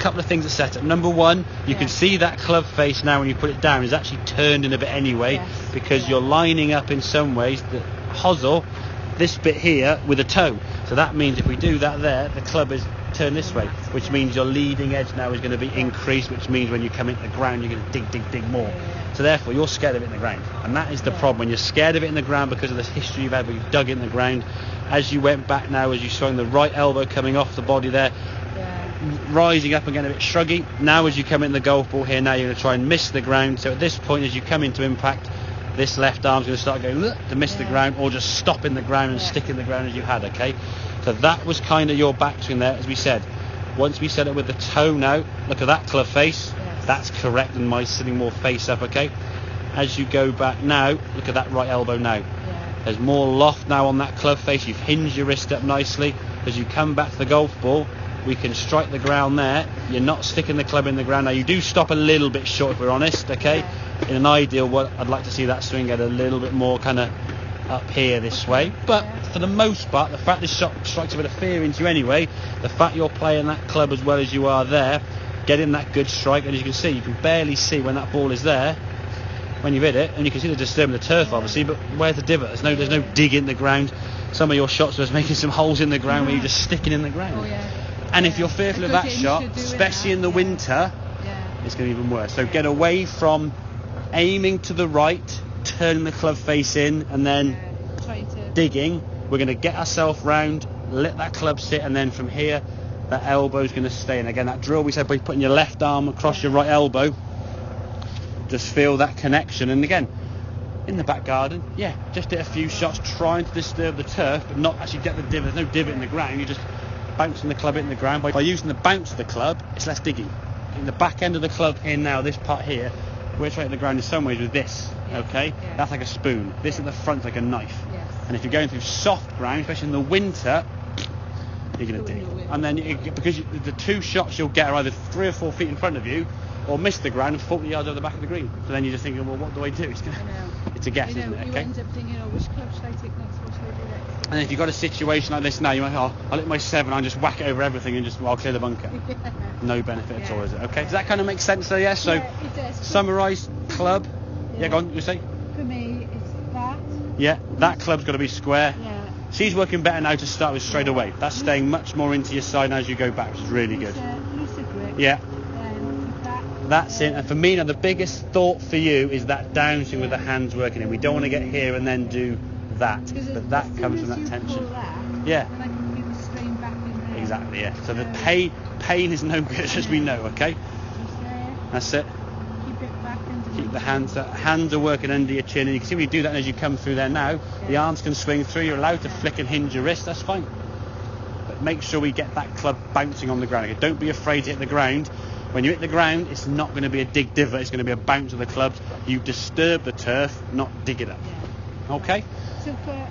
couple of things to set up. Number one, you can see that club face now when you put it down is actually turned in a bit anyway, because you're lining up in some ways the hosel, this bit here, with a toe. So that means if we do that there, the club is turned this way, which means your leading edge now is going to be increased, which means when you come into the ground you're going to dig more. So therefore you're scared of it in the ground, and that is the problem. When you're scared of it in the ground because of the history you've had where you've dug it in the ground, as you went back now, as you saw the right elbow coming off the body there, rising up and getting a bit shruggy. Now as you come in the golf ball here, now you're going to try and miss the ground. So at this point, as you come into impact, this left arm's going to start going to miss the ground, or just stop in the ground and stick in the ground as you had. Okay, so that was kind of your backswing there. As we said, once we set it with the toe now, look at that club face, that's correct, and my sitting more face up. Okay, as you go back now, look at that right elbow now. There's more loft now on that club face. You've hinged your wrist up nicely. As you come back to the golf ball, we can strike the ground there. You're not sticking the club in the ground. Now you do stop a little bit short if we're honest, okay? In an ideal, what I'd like to see that swing get a little bit more kind of up here this way. But for the most part, the fact this shot strikes a bit of fear into you anyway, the fact you're playing that club as well as you are there, getting that good strike, and as you can see, you can barely see when that ball is there when you've hit it, and you can see the disturbing the turf obviously, but where's the divot? There's no dig in the ground. Some of your shots are making some holes in the ground where you're just sticking in the ground. And if you're fearful of that shot, especially in the winter, it's going to be even worse. So get away from aiming to the right, turning the club face in, and then digging. We're going to get ourselves round, let that club sit, and then from here, that elbow's going to stay. And again, that drill we said by putting your left arm across your right elbow, just feel that connection. And again, in the back garden, just hit a few shots trying to disturb the turf, but not actually get the divot. There's no divot in the ground. You're just bouncing the club in the ground. By using the bounce of the club, it's less digging. In the back end of the club here now, this part here, we're straight in the ground in some ways with this, okay? That's like a spoon. This at the front's like a knife. And if you're going through soft ground, especially in the winter, you're going to dig. And then because the two shots you'll get are either 3 or 4 feet in front of you, or miss the ground and 40 yards over the back of the green. So then you're just thinking, well, what do I do? It's a guess, isn't it? You end up thinking, which club should I take next? What should I do next? And if you've got a situation like this now, you might, I'll hit my 7 and just whack it over everything and I'll clear the bunker. No benefit at all, is it? Okay, does that kind of make sense there? So it does. Summarise club. Go on, you say? For me, it's that. That club's got to be square. She's working better now to start with straight away. That's staying much more into your side now as you go back, which is really good. Looser grip. That's it. And for me now, the biggest thought for you is that downswing with the hands working in. We don't want to get here and then do that, but that comes from that tension. And I can feel the strain back in there. Exactly, So the pain is no good, as we know, okay? That's it. Keep it back underneath. Keep the hands are working under your chin, and you can see when you do that, and as you come through there now, the arms can swing through. You're allowed to flick and hinge your wrist. That's fine. But make sure we get that club bouncing on the ground. Okay? Don't be afraid to hit the ground. When you hit the ground, it's not going to be a dig divot. It's going to be a bounce of the clubs. You disturb the turf, not dig it up. Okay? So for